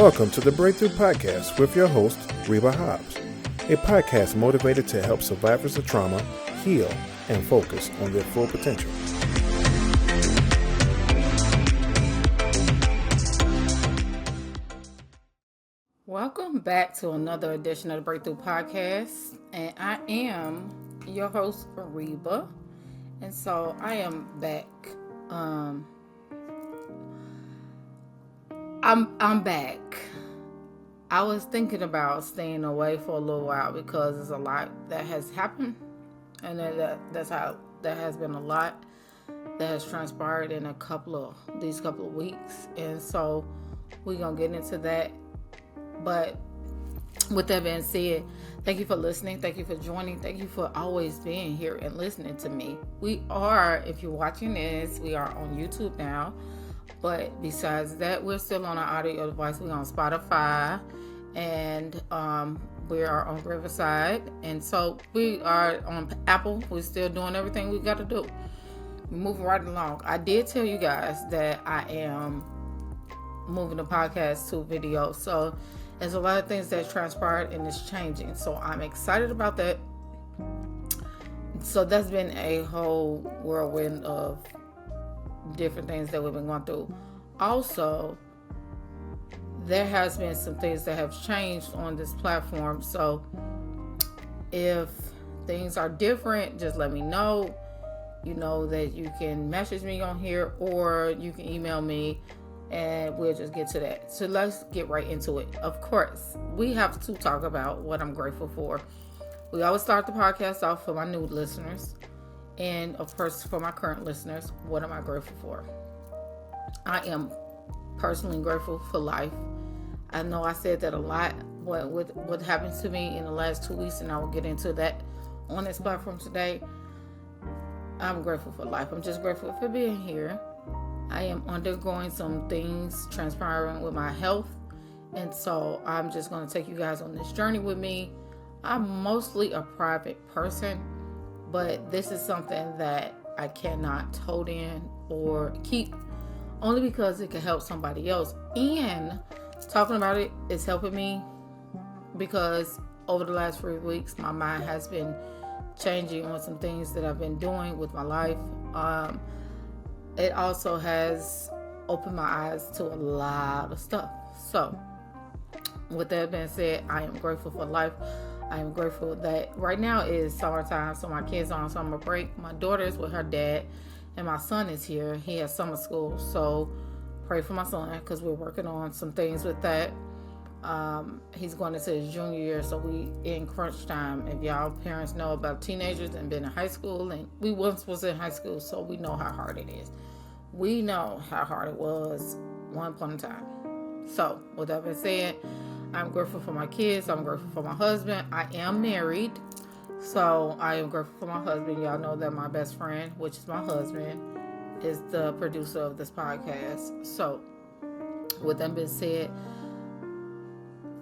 Welcome to the Breakthrough Podcast with your host, Reba Hobbs, a podcast motivated to help survivors of trauma heal and focus on their full potential. Welcome back to another edition of the Breakthrough Podcast, and I am your host, Reba, and so I am back. I'm back. I was thinking about staying away for a little while because there's a lot that has happened, and that has been a lot that has transpired in these couple of weeks, and so we're gonna get into that. But with that being said, thank you for listening. Thank you for joining. Thank you for always being here and listening to me. We are, if you're watching this, we are on YouTube now. But besides that, we're still on our audio device. We're on Spotify and we are on Riverside. And so we are on Apple. We're still doing everything we got to do. We're moving right along. I did tell you guys that I am moving the podcast to video. So there's a lot of things that transpired and it's changing. So I'm excited about that. So that's been a whole whirlwind of different things that we've been going through. Also, there has been some things that have changed on this platform. So if things are different, just let me know. You know that you can message me on here or you can email me and we'll just get to that. So let's get right into it. Of course, we have to talk about what I'm grateful for. We always start the podcast off for my new listeners. And of course, for my current listeners, what am I grateful for? I am personally grateful for life. I know I said that a lot, but with what happened to me in the last 2 weeks, and I will get into that on this platform today, I'm grateful for life. I'm just grateful for being here. I am undergoing some things transpiring with my health, and so I'm just going to take you guys on this journey with me. I'm mostly a private person, but this is something that I cannot hold in or keep, only because it can help somebody else. And talking about it is helping me because over the last 3 weeks, my mind has been changing on some things that I've been doing with my life. It also has opened my eyes to a lot of stuff. So with that being said, I am grateful for life. I am grateful that right now is summertime, so my kids are on summer break. My daughter is with her dad, and my son is here. He has summer school, so pray for my son because we're working on some things with that. He's going into his junior year, so we in crunch time. If y'all parents know about teenagers and been in high school, and we once was in high school, so we know how hard it is. We know how hard it was one point in time. So with that being said, I'm grateful for my kids. I'm grateful for my husband. I am married, so I am grateful for my husband. Y'all know that my best friend, which is my husband, is the producer of this podcast. So with that being said,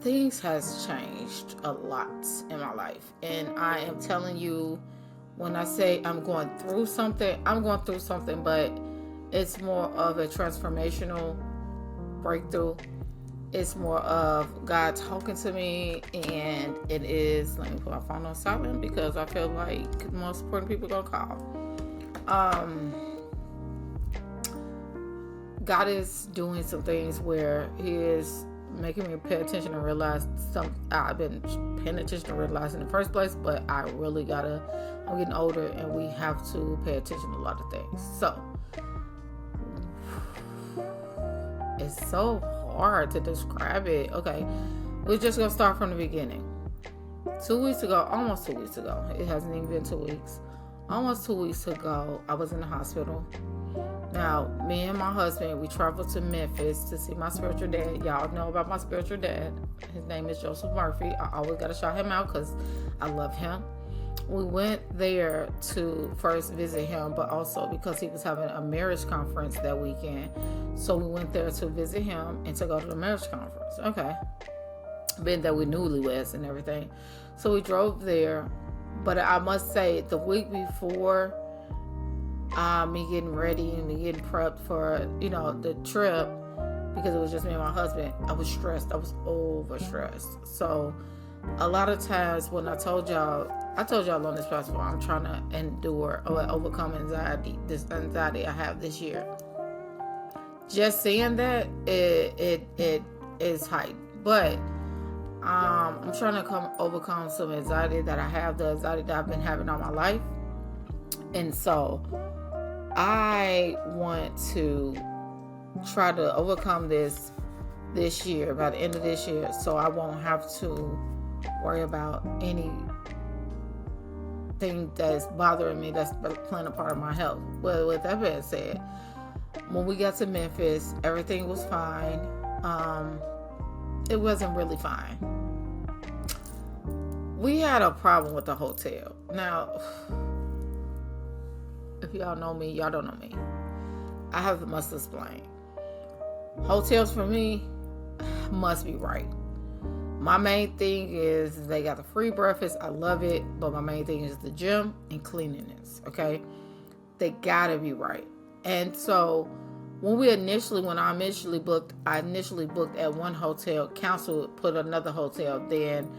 things has changed a lot in my life. And I am telling you, when I say I'm going through something, but it's more of a transformational breakthrough. It's more of God talking to me, and it is, let me put my phone on silent because I feel like the most important people are going to call. God is doing some things where He is making me pay attention and realize something I've been paying attention to realize in the first place, but I'm getting older and we have to pay attention to a lot of things. So it's so hard to describe it. Okay, we're just gonna start from the beginning. Almost 2 weeks ago, it hasn't even been 2 weeks. Almost 2 weeks ago, I was in the hospital. Now, me and my husband, we traveled to Memphis to see my spiritual dad. Y'all know about my spiritual dad. His name is Joseph Murphy. I always got to shout him out because I love him. We went there to first visit him, but also because he was having a marriage conference that weekend. So we went there to visit him and to go to the marriage conference. Okay. Being that we're newlyweds and everything. So we drove there. But I must say, the week before me getting ready and me getting prepped for, the trip, because it was just me and my husband, I was stressed. I was over stressed. So a lot of times when I told y'all on this platform, I'm trying to endure or overcome this anxiety I have this year. Just saying that, it is heightened. But I'm trying to overcome some anxiety that I have, the anxiety that I've been having all my life. And so I want to try to overcome this year, by the end of this year, so I won't have to worry about anything that's bothering me that's playing a part of my health. Well, with that being said, when we got to Memphis, everything was fine. It wasn't really fine. We had a problem with the hotel. Now, if y'all know me, y'all don't know me. I must explain. Hotels for me must be right. My main thing is they got the free breakfast. I love it. But my main thing is the gym and cleanliness. Okay? They gotta be right. And so when I initially booked at one hotel. Council put another hotel. Then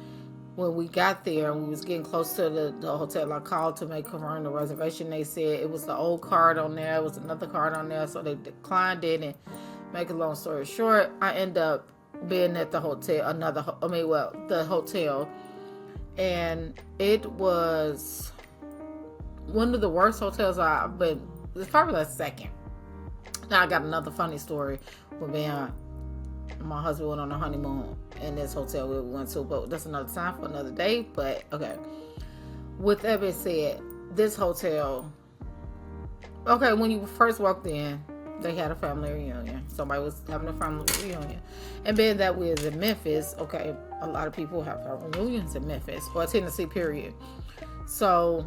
when we got there and we was getting close to the hotel, I called to confirm the reservation. They said it was the old card on there. It was another card on there. So they declined it. And make a long story short, I end up being at the hotel, the hotel. And it was one of the worst hotels I've been. It's probably the second. Now I got another funny story with my husband went on a honeymoon in this hotel we went to, but that's another time for another day. But okay, with that being said, this hotel, okay, when you first walked in, they had a family reunion. Somebody was having a family reunion. And being that we was in Memphis, okay, a lot of people have family reunions in Memphis, or Tennessee, period. So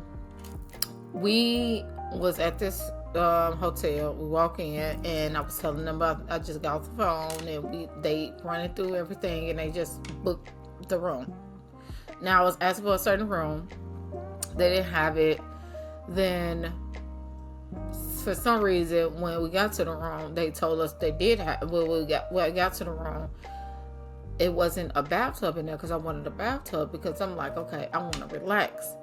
we was at this hotel. We walk in, and I was telling them I just got off the phone, and they running through everything, and they just booked the room. Now I was asking for a certain room. They didn't have it. Then for some reason, when we got to the room, they told us they did have. When I got to the room, it wasn't a bathtub in there, because I wanted a bathtub, because I'm like, okay, I want to relax.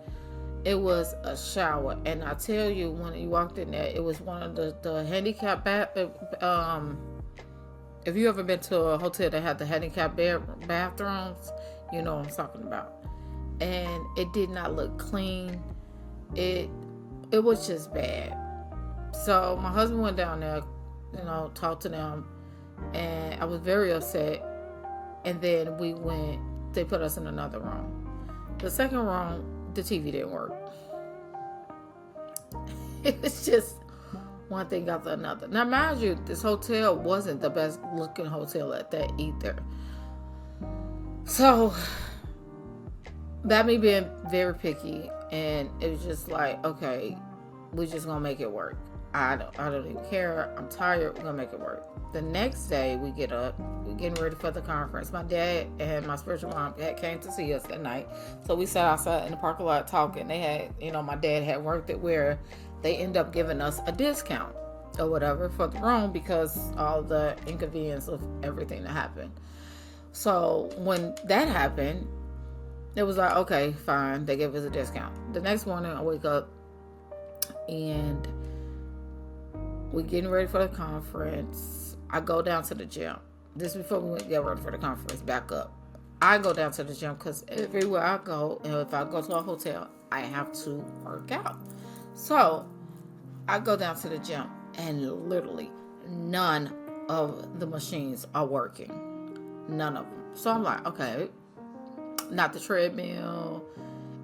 It was a shower, and I tell you, when you walked in there, it was one of the handicap if you ever been to a hotel that had the handicap bathrooms, you know what I'm talking about. And it did not look clean. It was just bad. So my husband went down there, talked to them, and I was very upset. And then they put us in another room. The second room, the TV didn't work. It was just one thing after another. Now, mind you, this hotel wasn't the best looking hotel at that either. So, that me being very picky, and it was just like, okay, we're just gonna make it work. I don't even care. I'm tired. We're gonna make it work. The next day, we get up. We're getting ready for the conference. My dad and my spiritual mom came to see us that night. So we sat outside in the parking lot talking. They had, my dad had worked it where they end up giving us a discount or whatever for the room, because all the inconvenience of everything that happened. So when that happened, it was like, okay, fine. They gave us a discount. The next morning, I wake up and we're getting ready for the conference. I go down to the gym. This before we get ready for the conference, back up. I go down to the gym because everywhere I go, and if I go to a hotel, I have to work out. So I go down to the gym, and literally none of the machines are working. None of them. So I'm like, okay, not the treadmill.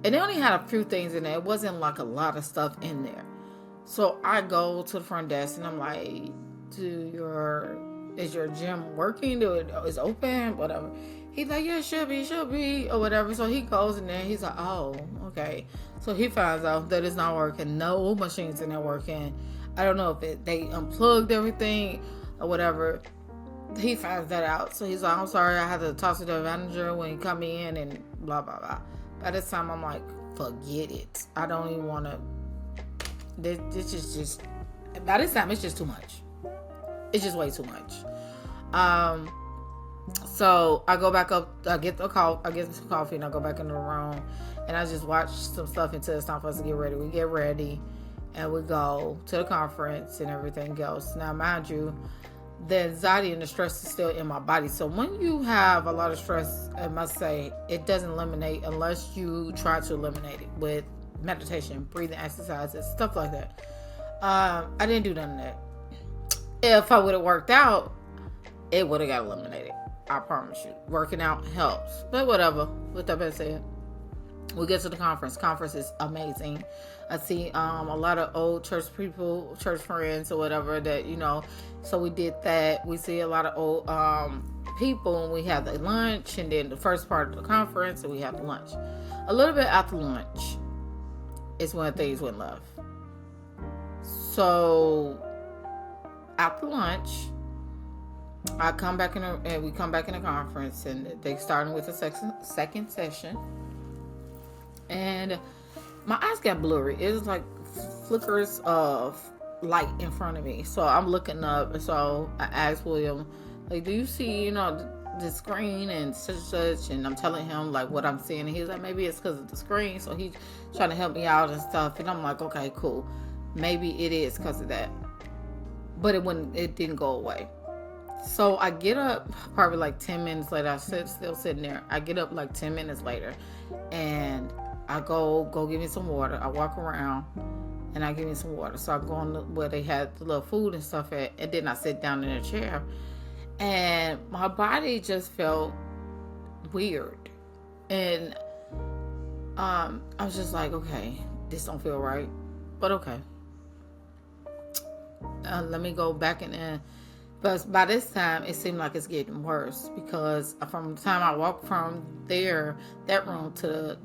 And they only had a few things in there. It wasn't like a lot of stuff in there. So I go to the front desk, and I'm like, is your gym working? Is it open? Whatever. He's like, yeah, it should be, or whatever. So he goes in there. He's like, oh, okay. So he finds out that it's not working. No machines in there working. I don't know if they unplugged everything or whatever. He finds that out. So he's like, I'm sorry, I had to talk to the manager when he come in and blah, blah, blah. By this time, I'm like, forget it. I don't even want to. This is just, by this time, it's just too much. It's just way too much. Um, so I go back up, I get some coffee, and I go back in the room, and I just watch some stuff until it's time for us to get ready. We get ready, and we go to the conference and everything else. Now, mind you, the anxiety and the stress is still in my body. So when you have a lot of stress, I must say, it doesn't eliminate unless you try to eliminate it with meditation, breathing exercises, stuff like that. I didn't do none of that. If I would have worked out, it would have got eliminated. I promise you. Working out helps. But whatever. With that being said, we get to the conference. Conference is amazing. I see a lot of old church people, church friends or whatever that, so we did that. We see a lot of old people, and we have the lunch, and then the first part of the conference, and we have the lunch. A little bit after lunch is when things went left. So after lunch, we come back in the conference, and they starting with the second session, and my eyes got blurry. It was like flickers of light in front of me. So I'm looking up, and so I asked William, like, do you see, the screen and such, and I'm telling him like what I'm seeing, and he's like, maybe it's because of the screen. So he's trying to help me out and stuff, and I'm like, okay, cool, maybe it is because of that. But it didn't go away. So I get up probably like 10 minutes later. I still sitting there. I get up like 10 minutes later, and I go get me some water. I walk around, and I get me some water. So I go on where they had the little food and stuff at, and then I sit down in a chair, and my body just felt weird, and I was just like, okay, this don't feel right, but okay. Let me go back in there. But by this time, it seemed like it's getting worse, because from the time I walked from that room to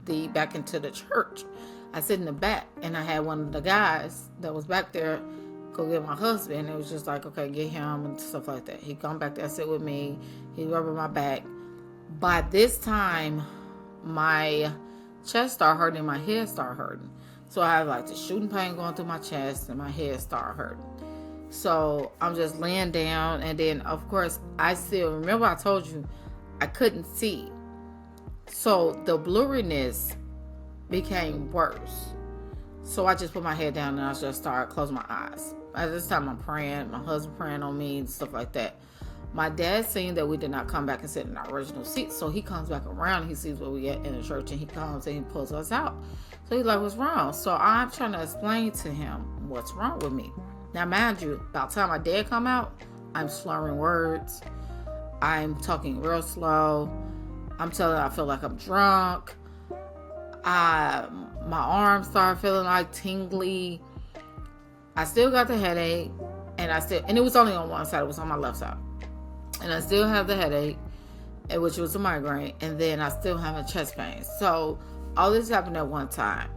the back into the church, I sit in the back, and I had one of the guys that was back there go get my husband. It was just like, okay, get him and stuff like that. He come back there, sit with me. He rubbing my back. By this time, my chest started hurting, my head started hurting. So I have like the shooting pain going through my chest, and my head started hurting. So I'm just laying down, and then of course I still remember I told you I couldn't see. So the blurriness became worse. So I just put my head down, and I just started closing my eyes. At this time I'm praying, my husband praying on me and stuff like that. My dad seen that we did not come back and sit in our original seat, so he comes back around, he sees where we at in the church, and he comes and he pulls us out. So he's like, what's wrong? So I'm trying to explain to him what's wrong with me. Now, mind you, about the time my dad come out, I'm slurring words. I'm talking real slow. I feel like I'm drunk. My arms start feeling like tingly. I still got the headache, and it was only on one side. It was on my left side. And I still have the headache, which was a migraine, and then I still have a chest pain. So all this happened at one time.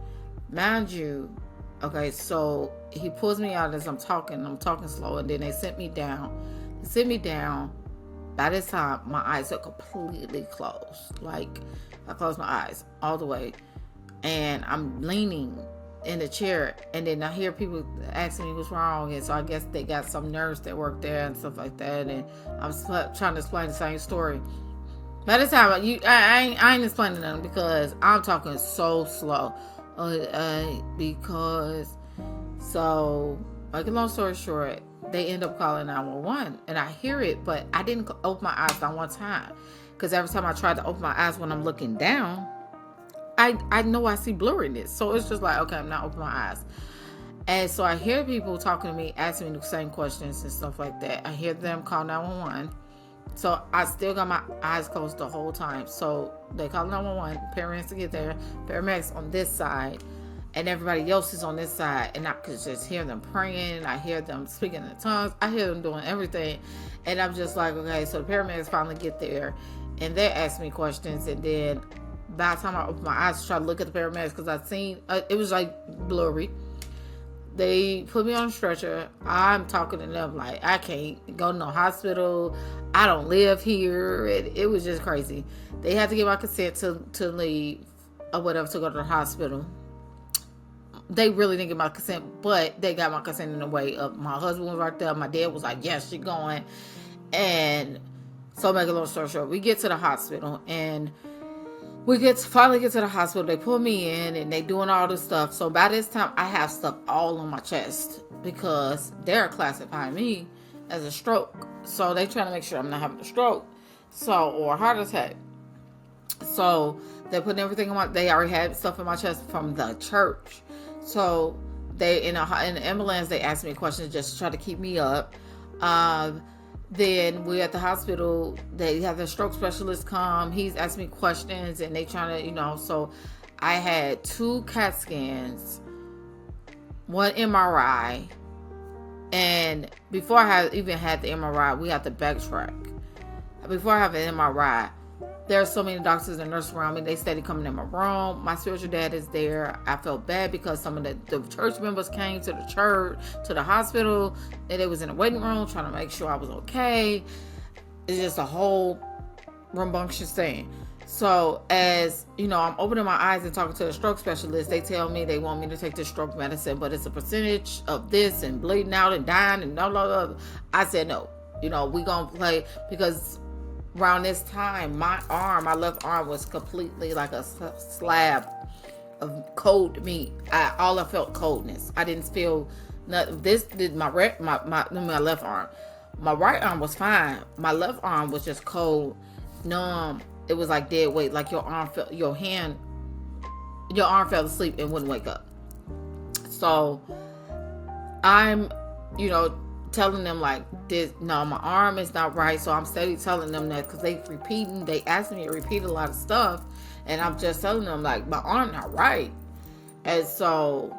Mind you, okay, so he pulls me out as I'm talking slow, and then they sit me down. By this time, my eyes are completely closed. Like, I closed my eyes all the way, and I'm leaning in the chair, and then I hear people asking me what's wrong, and so I guess they got some nurse that work there and stuff like that, and I'm trying to explain the same story. By this time, I ain't explaining them because I'm talking so slow. So, like a long story short, they end up calling 911, and I hear it, but I didn't open my eyes not one time, because every time I tried to open my eyes when I'm looking down, I know I see blurriness. So it's just like, okay, I'm not opening my eyes. And so I hear people talking to me, asking me the same questions and stuff like that. I hear them call 911. So I still got my eyes closed the whole time. So they call 911, paramedics to get there, paramedics on this side, and everybody else is on this side. And I could just hear them praying. I hear them speaking in tongues. I hear them doing everything. And I'm just like, okay, so the paramedics finally get there, and they ask me questions. And then by the time I opened my eyes to try to look at the paramedics, because I seen, it was like blurry. They put me on a stretcher. I'm talking to them like, I can't go to no hospital. I don't live here. It was just crazy. They had to get my consent to leave or whatever, to go to the hospital. They really didn't get my consent, but they got my consent in the way of my husband was right there. My dad was like, yes, you're going. And so, make a long story short, we get to the hospital, and finally get to the hospital. They pull me in, and they doing all this stuff. So by this time, I have stuff all on my chest because they're classifying me as a stroke. So they trying to make sure I'm not having a stroke, or a heart attack. So they put everything on they already had stuff in my chest from the church. So they in the ambulance, they asked me questions just to try to keep me up. Then we at the hospital, they have the stroke specialist come. He's asking me questions, and they trying to, so I had 2 CAT scans, 1 MRI, and before I even had the MRI, we had to backtrack. Before I have an MRI, there are so many doctors and nurses around me. They steady coming in my room. My spiritual dad is there. I felt bad because some of the church members came to the hospital, and they was in the waiting room trying to make sure I was okay. It's just a whole rambunctious thing. So as I'm opening my eyes and talking to the stroke specialist, they tell me they want me to take the stroke medicine, but it's a percentage of this and bleeding out and dying and blah, blah, blah. I said no. We gonna play, because around this time, my left arm was completely like a slab of cold meat. All I felt coldness. I didn't feel nothing. This did my left arm. My right arm was fine. My left arm was just cold, numb. It was like dead weight. Like your arm fell asleep and wouldn't wake up. So I'm, telling them like this, no, my arm is not right. So I'm steady telling them that, because they asked me to repeat a lot of stuff, and I'm just telling them like my arm not right. And so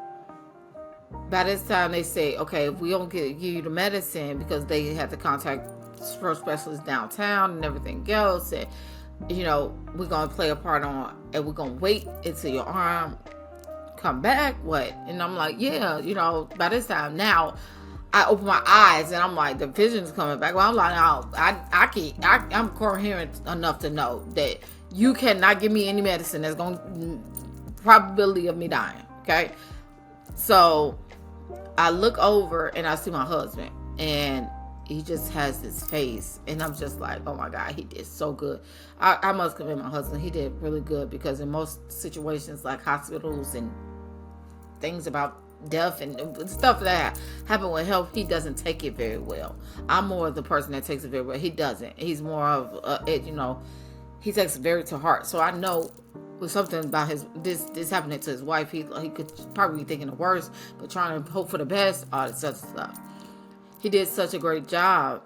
by this time they say, okay, if we don't give you the medicine, because they had to contact stroke specialists downtown and everything else, and we're gonna play a part on, and we're gonna wait until your arm come back. What? And I'm like, yeah, by this time now I open my eyes and I'm like, the vision's coming back. Well, I'm like, no, I'm coherent enough to know that you cannot give me any medicine that's going to probability of me dying. Okay. So I look over and I see my husband, and he just has this face, and I'm just like, oh my God, he did so good. I must commend my husband. He did really good, because in most situations like hospitals and things about death and stuff that happen with health, he doesn't take it very well. I'm more of the person that takes it very well. He doesn't. He's more of he takes it very to heart. So I know with something about this happening to his wife, he could probably be thinking the worst, but trying to hope for the best, all this other stuff. He did such a great job,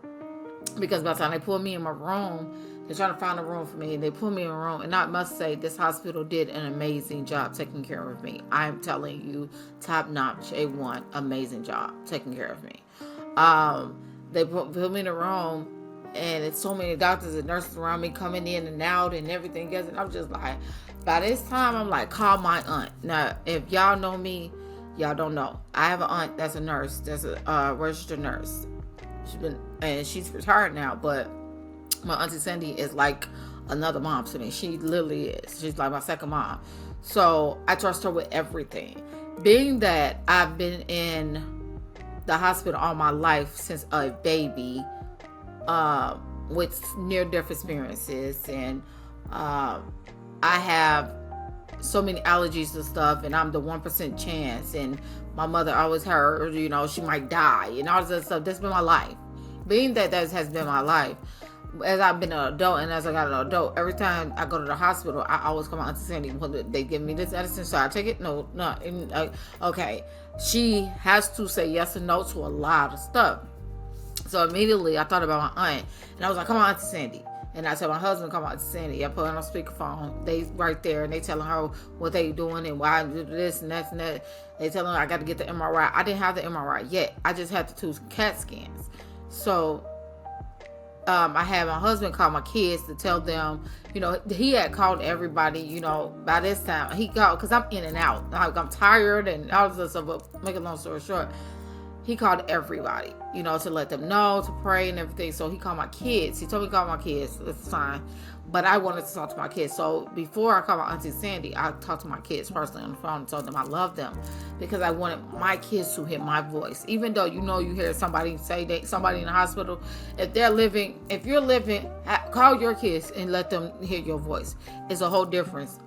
because by the time they pulled me in my room, they're trying to find a room for me, and they put me in a room. And I must say, this hospital did an amazing job taking care of me. I'm telling you, top notch, A1, amazing job taking care of me. They put me in a room, and it's so many doctors and nurses around me coming in and out and everything else. And I'm just like, by this time, I'm like, call my aunt. Now, if y'all know me, y'all don't know. I have an aunt that's a nurse, that's a registered nurse. She's retired now, but my Auntie Cindy is like another mom to me. She literally is. She's like my second mom. So I trust her with everything. Being that I've been in the hospital all my life since a baby, with near-death experiences, and I have so many allergies to stuff, and I'm the 1% chance, and my mother always heard, she might die, and all this stuff. That's been my life. Being that has been my life, as I've been an adult, and as I got an adult, every time I go to the hospital, I always come out to Sandy. They give me this medicine, so I take it. No. Okay. She has to say yes and no to a lot of stuff. So immediately I thought about my aunt, and I was like, come on to Sandy. And I tell my husband, come on to Sandy. I put her on speakerphone. They right there, and they telling her what they doing and why I do this and that and that. They telling her I got to get the MRI. I didn't have the MRI yet. I just had the 2 CAT scans. So I had my husband call my kids to tell them, he had called everybody, by this time. He called, because I'm in and out. I'm tired and all this stuff, but make a long story short, he called everybody, to let them know, to pray and everything. So he called my kids. He told me to call my kids. It's fine. But I wanted to talk to my kids. So before I called my Auntie Sandy, I talked to my kids personally on the phone and told them I love them, because I wanted my kids to hear my voice. Even though you hear somebody say that somebody in the hospital, if you're living, call your kids and let them hear your voice. It's a whole difference,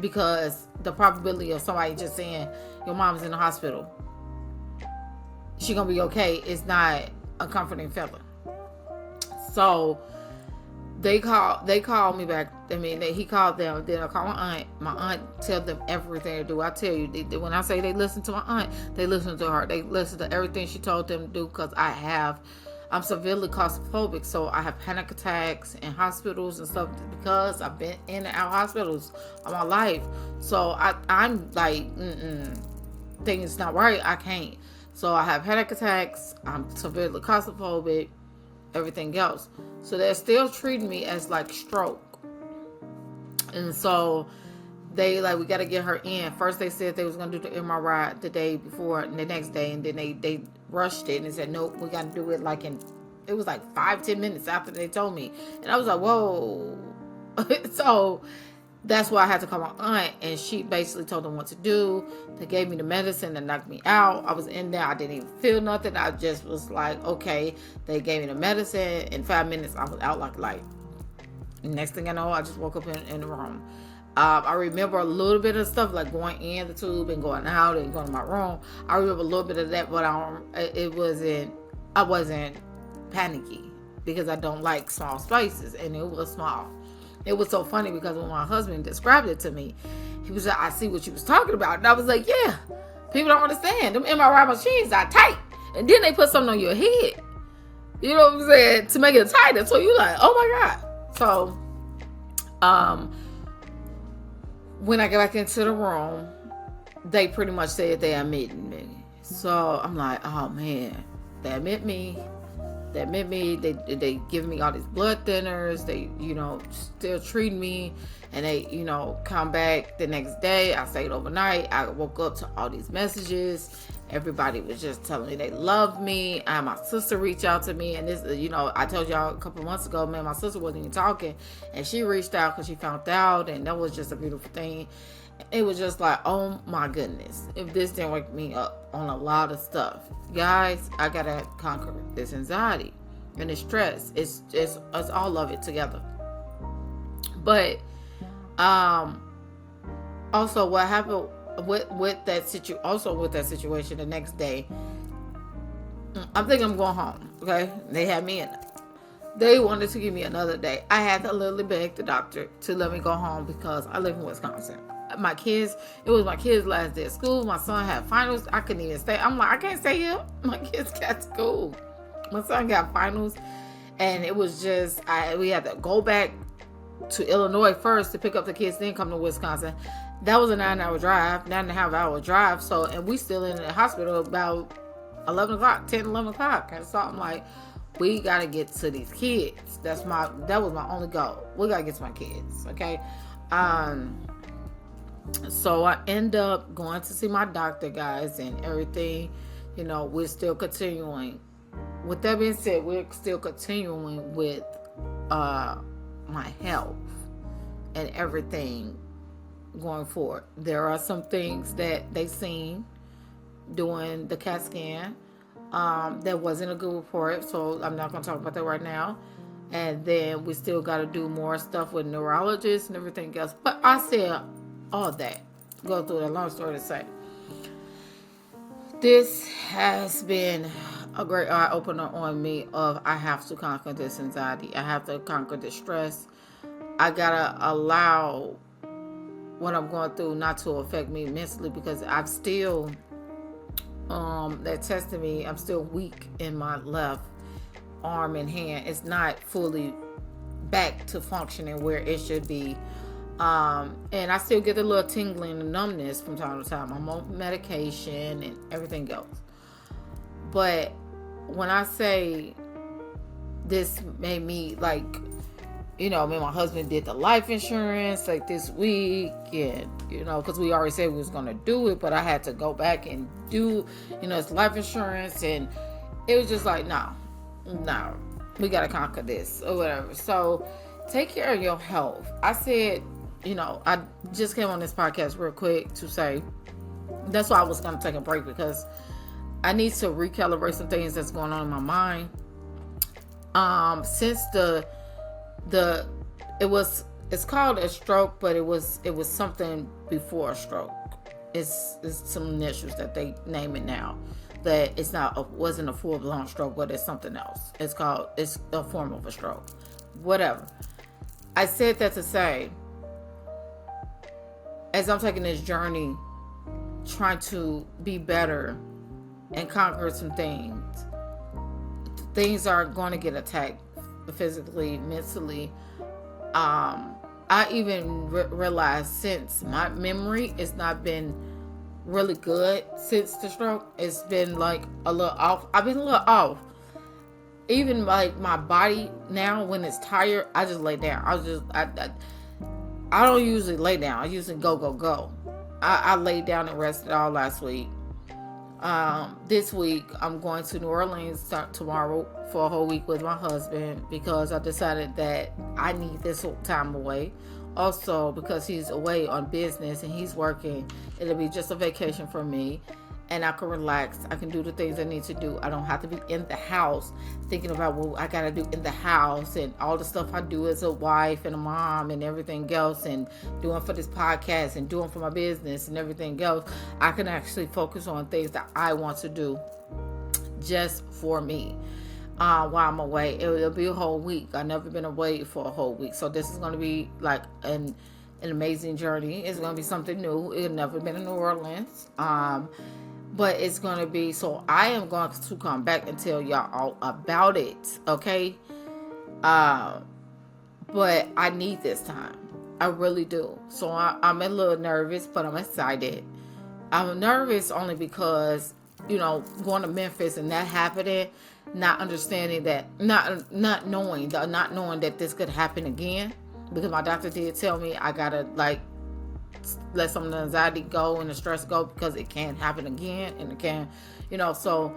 because the probability of somebody just saying your mom's in the hospital, she gonna be okay, is not a comforting feeling. So they called me back. He called them. Then I called my aunt. My aunt tell them everything to do. I tell you, when I say they listen to my aunt, they listen to her. They listen to everything she told them to do, because I'm severely claustrophobic, so I have panic attacks in hospitals and stuff, because I've been in and out of hospitals all my life. So I'm like, things not right. I can't. So I have panic attacks. I'm severely claustrophobic. Everything else. So they're still treating me as like stroke. And so they we got to get her in. First they said they was going to do the MRI the day before and the next day. And then they rushed it and said, nope, we got to do it it was like 5-10 minutes after they told me. And I was like, whoa. So that's why I had to call my aunt, and she basically told them what to do. They gave me the medicine that knocked me out. I was in there. I didn't even feel nothing. I just was like, okay. They gave me the medicine. In 5 minutes, I was out like a light. Next thing I know, I just woke up in the room. I remember a little bit of stuff, like going in the tube and going out and going to my room. I remember a little bit of that, but I wasn't panicky, because I don't like small spaces, and it was small. It was so funny, because when my husband described it to me, he was like, I see what you was talking about. And I was like, yeah, people don't understand. Them MRI machines are tight. And then they put something on your head. You know what I'm saying? To make it tighter. So you're like, oh my God. So, when I got back into the room, they pretty much said they admitted me. So I'm like, oh man, they admit me. They give me all these blood thinners. They, still treating me. And they, come back the next day. I stayed overnight. I woke up to all these messages. Everybody was just telling me they loved me. I had my sister reach out to me. And this, I told y'all a couple months ago, man, my sister wasn't even talking. And she reached out because she found out. And that was just a beautiful thing. It was just like, oh my goodness, if this didn't wake me up on a lot of stuff. Guys, I gotta conquer this anxiety and this stress. It's all of it together. But also what happened with that situation the next day, I'm thinking I'm going home. Okay, they had me in. They wanted to give me another day. I had to literally beg the doctor to let me go home, because I live in Wisconsin. It was my kids' last day of school. My son had finals. I couldn't even stay. I'm like, I can't stay here. My kids got school. My son got finals. And it was just, we had to go back to Illinois first to pick up the kids, then come to Wisconsin. That was a 9.5-hour drive. So, and we still in the hospital about 11 o'clock. And so I'm like, we got to get to these kids. That was my only goal. We got to get to my kids. Okay. So I end up going to see my doctor, guys, and everything. We're still continuing. With that being said, we're still continuing with my health and everything going forward. There are some things that they seen doing the CAT scan that wasn't a good report, so I'm not going to talk about that right now. And then we still got to do more stuff with neurologists and everything else. But I said all that, go through that long story to say, this has been a great eye opener on me of I have to conquer this anxiety. I have to conquer this stress. I gotta allow what I'm going through not to affect me mentally, because I'm still that tested me. I'm still weak in my left arm and hand. It's not fully back to functioning where it should be. And I still get a little tingling and numbness from time to time. I'm on medication and everything else. But when I say this made me me and my husband did the life insurance like this week, and because we already said we was gonna do it, but I had to go back and do it's life insurance, and it was just like no, we gotta conquer this or whatever. So take care of your health. I said, I just came on this podcast real quick to say that's why I was gonna take a break, because I need to recalibrate some things that's going on in my mind. Since it's called a stroke, but it was something before a stroke. It's some initials that they name it now. That wasn't a full blown stroke, but it's something else. It's a form of a stroke. Whatever. I said that to say, as I'm taking this journey, trying to be better and conquer some things are going to get attacked physically, mentally. I even realized, since my memory has not been really good since the stroke, it's been like a little off. I've been a little off. Even like my body now, when it's tired, I just lay down. I don't usually lay down. I usually go. I laid down and rested all last week. This week I'm going to New Orleans tomorrow for a whole week with my husband, because I decided that I need this time away. Also, because he's away on business and he's working, it'll be just a vacation for me, and I can relax. I can do the things I need to do. I don't have to be in the house thinking about what I gotta do in the house and all the stuff I do as a wife and a mom and everything else, and doing for this podcast and doing for my business and everything else. I can actually focus on things that I want to do just for me while I'm away. It'll be a whole week. I've never been away for a whole week, so this is going to be like an amazing journey. It's going to be something new. It's never been in New Orleans. But it's going to be, so I am going to come back and tell y'all all about it, okay? But I need this time. I really do. So I'm a little nervous, but I'm excited. I'm nervous only because, going to Memphis and that happening, not understanding that, not knowing that this could happen again. Because my doctor did tell me I got to, let some of the anxiety go and the stress go, because it can happen again, and it can, so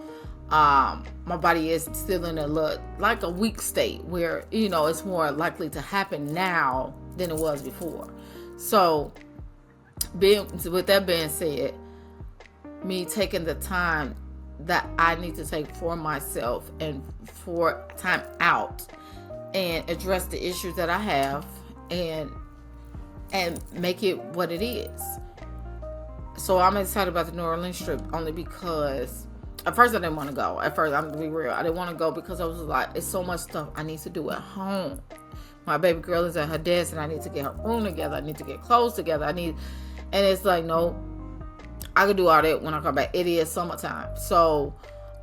my body is still in a weak state where, it's more likely to happen now than it was before. So with that being said, me taking the time that I need to take for myself and for time out and address the issues that I have and make it what it is. So I'm excited about the New Orleans trip, only because at first I didn't want to go. At first, I'm going to be real, I didn't want to go because I was like, it's so much stuff I need to do at home. My baby girl is at her desk, and I need to get her room together. I need to get clothes together. And it's like, no, I can do all that when I come back. It is summertime. So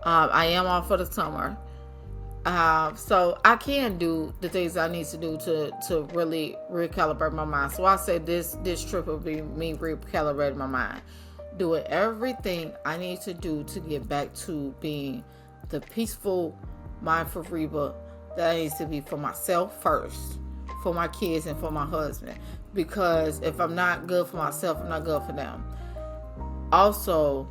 I am off for the summer. So I can do the things I need to do to really recalibrate my mind. So I say this trip will be me recalibrating my mind, doing everything I need to do to get back to being the peaceful, mindful Reba that I need to be for myself first, for my kids, and for my husband. Because if I'm not good for myself, I'm not good for them. Also,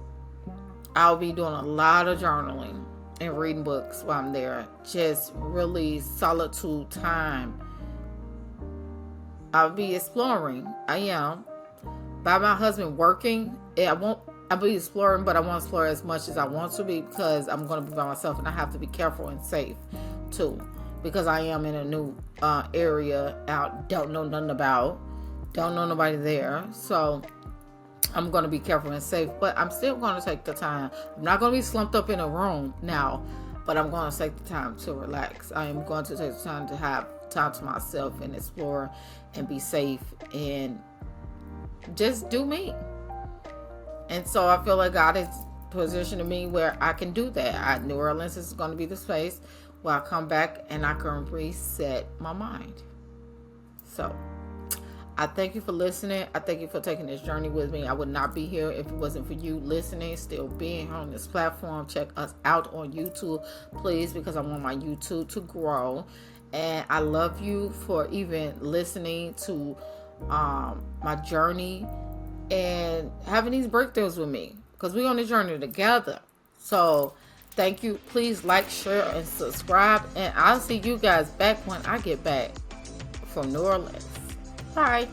I'll be doing a lot of journaling and reading books while I'm there. Just really solitude time. I'll be exploring. I am. By my husband working, I'll be exploring, but I won't explore as much as I want to be, because I'm going to be by myself, and I have to be careful and safe too, because I am in a new area out, don't know nothing about, don't know nobody there. So I'm going to be careful and safe, but I'm still going to take the time. I'm not going to be slumped up in a room now, but I'm going to take the time to relax. I am going to take the time to have time to myself and explore and be safe and just do me. And so I feel like God is positioning me where I can do that. New Orleans is going to be the space where I come back and I can reset my mind. So I thank you for listening. I thank you for taking this journey with me. I would not be here if it wasn't for you listening, still being here on this platform. Check us out on YouTube, please, because I want my YouTube to grow. And I love you for even listening to my journey and having these breakthroughs with me, because we're on the journey together. So thank you. Please like, share, and subscribe. And I'll see you guys back when I get back from New Orleans. Bye.